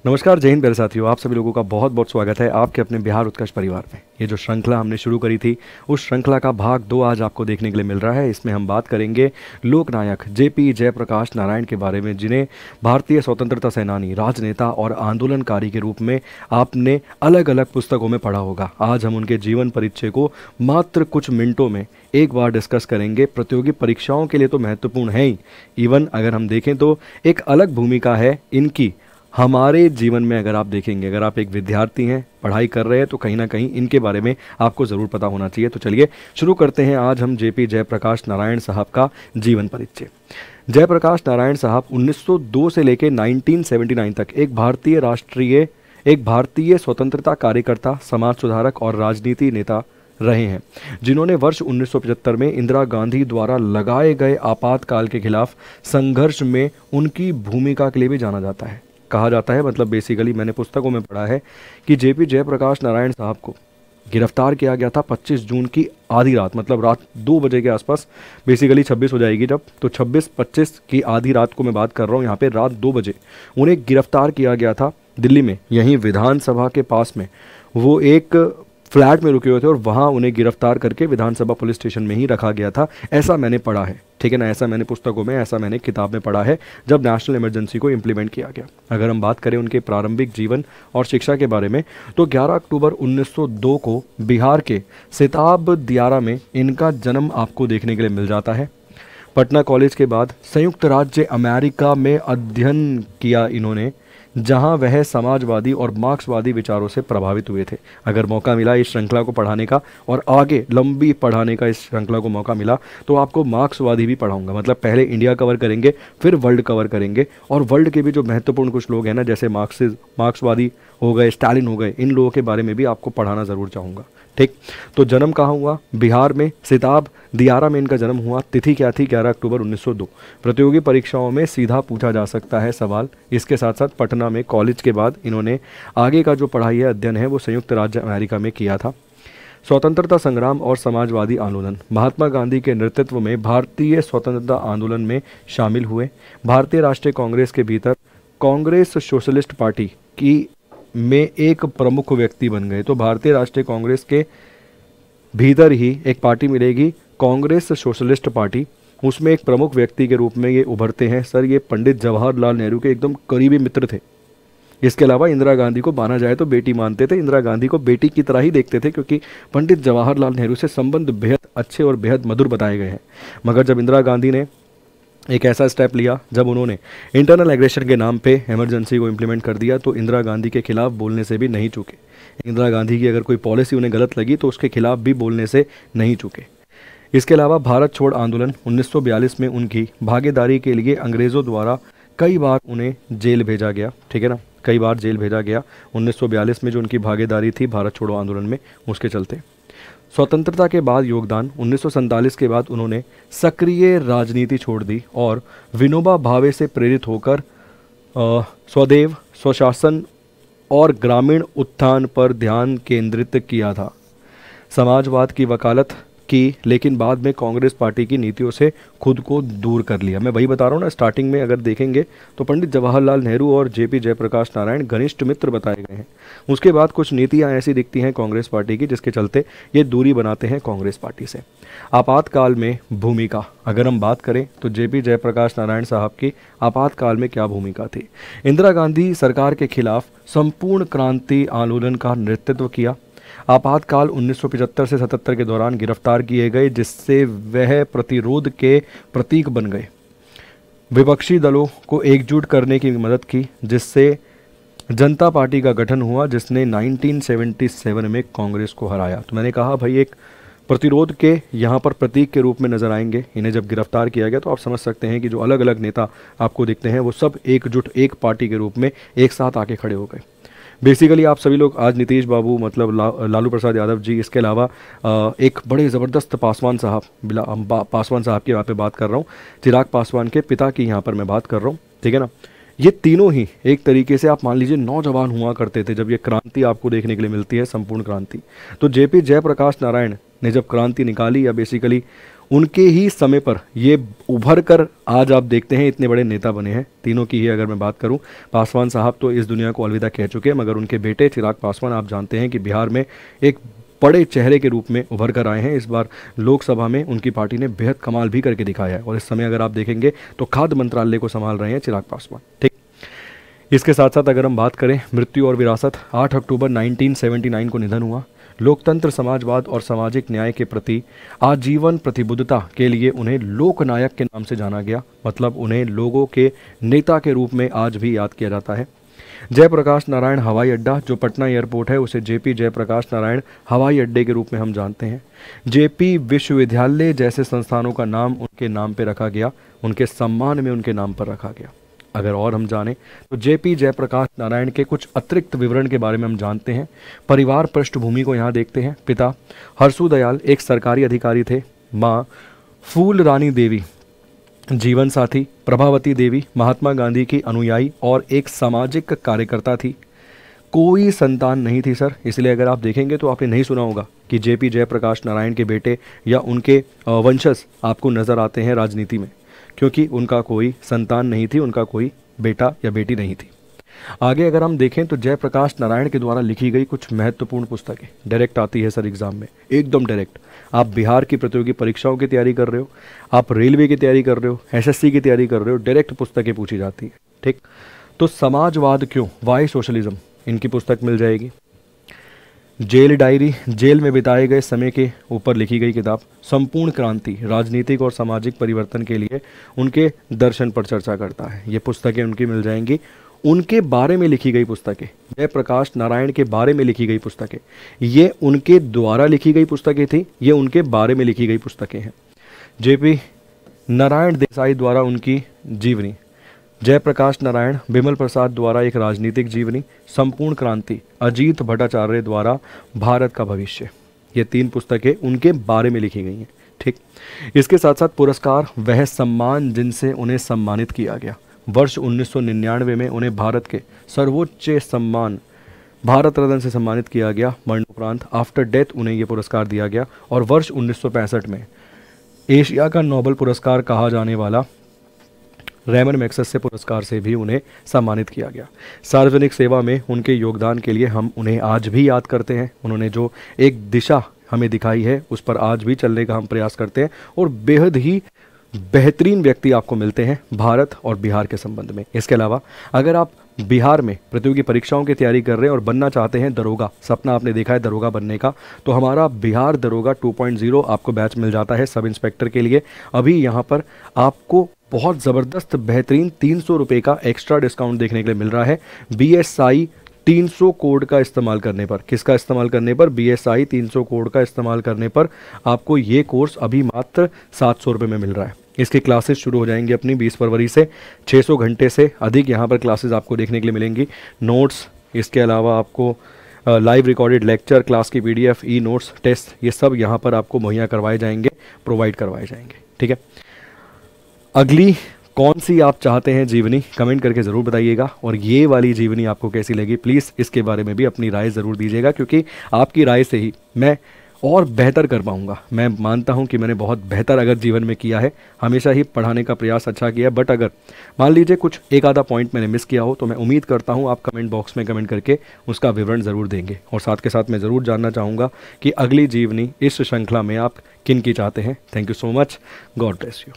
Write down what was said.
नमस्कार, जय हिंद प्यारे साथियों। आप सभी लोगों का बहुत बहुत स्वागत है आपके अपने बिहार उत्कर्ष परिवार में। ये जो श्रृंखला हमने शुरू करी थी, उस श्रृंखला का भाग 2 आज आपको देखने के लिए मिल रहा है। इसमें हम बात करेंगे लोकनायक जेपी जयप्रकाश नारायण के बारे में, जिन्हें भारतीय स्वतंत्रता सेनानी, राजनेता और आंदोलनकारी के रूप में आपने अलग अलग पुस्तकों में पढ़ा होगा। आज हम उनके जीवन परिचय को मात्र कुछ मिनटों में एक बार डिस्कस करेंगे। प्रतियोगी परीक्षाओं के लिए तो महत्वपूर्ण है ही, इवन अगर हम देखें तो एक अलग भूमिका है इनकी हमारे जीवन में। अगर आप देखेंगे, अगर आप एक विद्यार्थी हैं, पढ़ाई कर रहे हैं, तो कहीं ना कहीं इनके बारे में आपको ज़रूर पता होना चाहिए। तो चलिए शुरू करते हैं आज हम जेपी जयप्रकाश नारायण साहब का जीवन परिचय। जयप्रकाश नारायण साहब 1902 से लेकर 1979 तक एक भारतीय स्वतंत्रता कार्यकर्ता, समाज सुधारक और राजनीति नेता रहे हैं, जिन्होंने वर्ष 1975 में इंदिरा गांधी द्वारा लगाए गए आपातकाल के खिलाफ संघर्ष में उनकी भूमिका के लिए भी जाना जाता है। कहा जाता है, मतलब बेसिकली मैंने पुस्तकों में पढ़ा है कि जेपी जयप्रकाश नारायण साहब को गिरफ्तार किया गया था 25 जून की आधी रात, मतलब रात 2 बजे के आसपास। बेसिकली 26 हो जाएगी जब, तो 26-25 की आधी रात को मैं बात कर रहा हूँ। यहाँ पे रात 2 बजे उन्हें गिरफ्तार किया गया था दिल्ली में, यहीं विधानसभा के पास में। वो एक फ्लैट में रुके हुए थे और वहाँ उन्हें गिरफ्तार करके विधानसभा पुलिस स्टेशन में ही रखा गया था। ऐसा मैंने पढ़ा है, ठीक है ना। ऐसा मैंने पुस्तकों में, ऐसा मैंने किताब में पढ़ा है जब नेशनल इमरजेंसी को इम्प्लीमेंट किया गया। अगर हम बात करें उनके प्रारंभिक जीवन और शिक्षा के बारे में, तो 11 अक्टूबर 1902 को बिहार के सिताब दियारा में इनका जन्म आपको देखने के लिए मिल जाता है। पटना कॉलेज के बाद संयुक्त राज्य अमेरिका में अध्ययन किया इन्होंने, जहां वह समाजवादी और मार्क्सवादी विचारों से प्रभावित हुए थे। अगर मौका मिला इस श्रृंखला को पढ़ाने का और आगे लंबी पढ़ाने का, इस श्रृंखला को मौका मिला तो आपको मार्क्सवादी भी पढ़ाऊंगा। मतलब पहले इंडिया कवर करेंगे, फिर वर्ल्ड कवर करेंगे, और वर्ल्ड के भी जो महत्वपूर्ण कुछ लोग हैं ना, जैसे मार्क्सवादी हो गए, स्टालिन हो गए, इन लोगों के बारे में भी आपको पढ़ाना ज़रूर चाहूँगा। ठीक, तो जन्म कहाँ हुआ? बिहार में सिताब दियारा में इनका जन्म हुआ। तिथि क्या थी? 11 अक्टूबर 1902। प्रतियोगी परीक्षाओं में सीधा पूछा जा सकता है सवाल। इसके साथ साथ पटना में कॉलेज के बाद इन्होंने आगे का जो पढ़ाई है, अध्ययन है, वो संयुक्त राज्य अमेरिका में किया था। स्वतंत्रता संग्राम और समाजवादी आंदोलन, महात्मा गांधी के नेतृत्व में भारतीय स्वतंत्रता आंदोलन में शामिल हुए। भारतीय राष्ट्रीय कांग्रेस के भीतर कांग्रेस सोशलिस्ट पार्टी की में एक प्रमुख व्यक्ति बन गए। तो भारतीय राष्ट्रीय कांग्रेस के भीतर ही एक पार्टी मिलेगी, कांग्रेस सोशलिस्ट पार्टी। उसमें एक प्रमुख व्यक्ति के रूप में ये उभरते हैं। सर, ये पंडित जवाहरलाल नेहरू के एकदम करीबी मित्र थे। इसके अलावा इंदिरा गांधी को माना जाए तो बेटी मानते थे, इंदिरा गांधी को बेटी की तरह ही देखते थे, क्योंकि पंडित जवाहरलाल नेहरू से संबंध बेहद अच्छे और बेहद मधुर बताए गए हैं। मगर जब इंदिरा गांधी ने एक ऐसा स्टेप लिया, जब उन्होंने इंटरनल एग्रेशन के नाम पे इमरजेंसी को इम्प्लीमेंट कर दिया, तो इंदिरा गांधी के खिलाफ बोलने से भी नहीं चूके। इंदिरा गांधी की अगर कोई पॉलिसी उन्हें गलत लगी तो उसके खिलाफ भी बोलने से नहीं चूके। इसके अलावा भारत छोड़ आंदोलन 1942 में उनकी भागीदारी के लिए अंग्रेज़ों द्वारा कई बार उन्हें जेल भेजा गया, ठीक है ना, कई बार जेल भेजा गया 1942 में, जो उनकी भागीदारी थी भारत छोड़ो आंदोलन में, उसके चलते। स्वतंत्रता के बाद योगदान, 1947 के बाद उन्होंने सक्रिय राजनीति छोड़ दी और विनोबा भावे से प्रेरित होकर स्वदेव, स्वशासन और ग्रामीण उत्थान पर ध्यान केंद्रित किया था। समाजवाद की वकालत की, लेकिन बाद में कांग्रेस पार्टी की नीतियों से खुद को दूर कर लिया। मैं वही बता रहा हूँ ना, स्टार्टिंग में अगर देखेंगे तो पंडित जवाहरलाल नेहरू और जेपी जयप्रकाश नारायण घनिष्ठ मित्र बताए गए हैं। उसके बाद कुछ नीतियाँ ऐसी दिखती हैं कांग्रेस पार्टी की, जिसके चलते ये दूरी बनाते हैं कांग्रेस पार्टी से। आपातकाल में भूमिका, अगर हम बात करें तो जेपी जयप्रकाश नारायण साहब की आपातकाल में क्या भूमिका थी? इंदिरा गांधी सरकार के खिलाफ संपूर्ण क्रांति आंदोलन का नेतृत्व किया। आपातकाल 1975 से 77 के दौरान गिरफ्तार किए गए, जिससे वह प्रतिरोध के प्रतीक बन गए। विपक्षी दलों को एकजुट करने की मदद की, जिससे जनता पार्टी का गठन हुआ, जिसने 1977 में कांग्रेस को हराया। तो मैंने कहा भाई, एक प्रतिरोध के यहाँ पर प्रतीक के रूप में नजर आएंगे। इन्हें जब गिरफ्तार किया गया तो आप समझ सकते हैं कि जो अलग अलग नेता आपको दिखते हैं, वो सब एकजुट एक पार्टी के रूप में एक साथ आके खड़े हो गए। बेसिकली आप सभी लोग आज नीतीश बाबू, मतलब लालू प्रसाद यादव जी, इसके अलावा एक बड़े ज़बरदस्त पासवान साहब, पासवान साहब की यहाँ पे बात कर रहा हूँ, चिराग पासवान के पिता की यहाँ पर मैं बात कर रहा हूँ, ठीक है ना। ये तीनों ही एक तरीके से आप मान लीजिए नौजवान हुआ करते थे जब ये क्रांति आपको देखने के लिए मिलती है, संपूर्ण क्रांति। तो जेपी जयप्रकाश नारायण ने जब क्रांति निकाली, या बेसिकली उनके ही समय पर ये उभर कर आज आप देखते हैं इतने बड़े नेता बने हैं। तीनों की ही अगर मैं बात करूं, पासवान साहब तो इस दुनिया को अलविदा कह चुके हैं, मगर उनके बेटे चिराग पासवान आप जानते हैं कि बिहार में एक बड़े चेहरे के रूप में उभर कर आए हैं। इस बार लोकसभा में उनकी पार्टी ने बेहद कमाल भी करके दिखाया है और इस समय अगर आप देखेंगे तो खाद्य मंत्रालय को संभाल रहे हैं चिराग पासवान। ठीक, इसके साथ साथ अगर हम बात करें मृत्यु और विरासत, 8 अक्टूबर 1979 को निधन हुआ। लोकतंत्र, समाजवाद और सामाजिक न्याय के प्रति आजीवन प्रतिबद्धता के लिए उन्हें लोकनायक के नाम से जाना गया, मतलब उन्हें लोगों के नेता के रूप में आज भी याद किया जाता है। जयप्रकाश नारायण हवाई अड्डा जो पटना एयरपोर्ट है उसे जेपी जयप्रकाश नारायण हवाई अड्डे के रूप में हम जानते हैं। जेपी विश्वविद्यालय जैसे संस्थानों का नाम उनके नाम पर रखा गया, उनके सम्मान में उनके नाम पर रखा गया। अगर और हम जानें तो जेपी जयप्रकाश नारायण के कुछ अतिरिक्त विवरण के बारे में हम जानते हैं। परिवार पृष्ठभूमि को यहाँ देखते हैं। पिता हरसू दयाल एक सरकारी अधिकारी थे। माँ फूल रानी देवी जीवन साथी, प्रभावती देवी महात्मा गांधी की अनुयायी और एक सामाजिक कार्यकर्ता थी। कोई संतान नहीं थी सर, इसलिए अगर आप देखेंगे तो आपने नहीं सुना होगा कि जेपी जयप्रकाश नारायण के बेटे या उनके वंशज आपको नजर आते हैं राजनीति में, क्योंकि उनका कोई संतान नहीं थी, उनका कोई बेटा या बेटी नहीं थी। आगे अगर हम देखें तो जयप्रकाश नारायण के द्वारा लिखी गई कुछ महत्वपूर्ण पुस्तकें डायरेक्ट आती है सर एग्जाम में, एकदम डायरेक्ट। आप बिहार की प्रतियोगी परीक्षाओं की तैयारी कर रहे हो, आप रेलवे की तैयारी कर रहे हो, एसएससी की तैयारी कर रहे हो, डायरेक्ट पुस्तकें पूछी जाती है। ठीक, तो समाजवाद क्यों, वाई सोशलिज्म, इनकी पुस्तक मिल जाएगी। जेल डायरी, जेल में बिताए गए समय के ऊपर लिखी गई किताब। संपूर्ण क्रांति, राजनीतिक और सामाजिक परिवर्तन के लिए उनके दर्शन पर चर्चा करता है। ये पुस्तकें उनकी मिल जाएंगी। उनके बारे में लिखी गई पुस्तकें, जयप्रकाश नारायण के बारे में लिखी गई पुस्तकें, ये उनके द्वारा लिखी गई पुस्तकें थी, ये उनके बारे में लिखी गई पुस्तकें हैं। जेपी नारायण देसाई द्वारा उनकी जीवनी, जयप्रकाश नारायण बिमल प्रसाद द्वारा एक राजनीतिक जीवनी, संपूर्ण क्रांति अजीत भट्टाचार्य द्वारा भारत का भविष्य, ये 3 पुस्तकें उनके बारे में लिखी गई हैं। ठीक, इसके साथ साथ पुरस्कार, वह सम्मान जिनसे उन्हें सम्मानित किया गया। वर्ष 1999 में उन्हें भारत के सर्वोच्च सम्मान भारत रत्न से सम्मानित किया गया। मरणोपरांत आफ्टर डेथ उन्हें यह पुरस्कार दिया गया। और वर्ष 1965 में एशिया का नोबेल पुरस्कार कहा जाने वाला रेमन मैग्सेसे पुरस्कार से भी उन्हें सम्मानित किया गया। सार्वजनिक सेवा में उनके योगदान के लिए हम उन्हें आज भी याद करते हैं। उन्होंने जो एक दिशा हमें दिखाई है उस पर आज भी चलने का हम प्रयास करते हैं और बेहद ही बेहतरीन व्यक्ति आपको मिलते हैं भारत और बिहार के संबंध में। इसके अलावा अगर आप बिहार में प्रतियोगी परीक्षाओं की तैयारी कर रहे हैं और बनना चाहते हैं दरोगा, सपना आपने देखा है दरोगा बनने का, तो हमारा बिहार दरोगा 2.0 आपको बैच मिल जाता है सब इंस्पेक्टर के लिए। अभी यहाँ पर आपको बहुत ज़बरदस्त बेहतरीन 300 रुपये का एक्स्ट्रा डिस्काउंट देखने के लिए मिल रहा है। BSI 300 कोड का इस्तेमाल करने पर, किसका इस्तेमाल करने पर, BSI 300 कोड का इस्तेमाल करने पर आपको ये कोर्स अभी मात्र 700 रुपये में मिल रहा है। इसकी क्लासेस शुरू हो जाएंगी अपनी 20 फरवरी से। 600 घंटे से अधिक यहाँ पर क्लासेस आपको देखने के लिए मिलेंगी। नोट्स, इसके अलावा आपको लाइव रिकॉर्डेड लेक्चर, क्लास की PDF, ई नोट्स, टेस्ट, ये सब यहाँ पर आपको मुहैया करवाए जाएंगे, प्रोवाइड करवाए जाएंगे। ठीक है, अगली कौन सी आप चाहते हैं जीवनी, कमेंट करके ज़रूर बताइएगा। और ये वाली जीवनी आपको कैसी लगी, प्लीज़ इसके बारे में भी अपनी राय ज़रूर दीजिएगा, क्योंकि आपकी राय से ही मैं और बेहतर कर पाऊँगा। मैं मानता हूँ कि मैंने बहुत बेहतर अगर जीवन में किया है, हमेशा ही पढ़ाने का प्रयास अच्छा किया, बट अगर मान लीजिए कुछ एक आधा पॉइंट मैंने मिस किया हो तो मैं उम्मीद करता हूँ आप कमेंट बॉक्स में कमेंट करके उसका विवरण ज़रूर देंगे। और साथ के साथ मैं ज़रूर जानना चाहूँगा कि अगली जीवनी इस श्रृंखला में आप किन की चाहते हैं। Thank you so much, God bless you.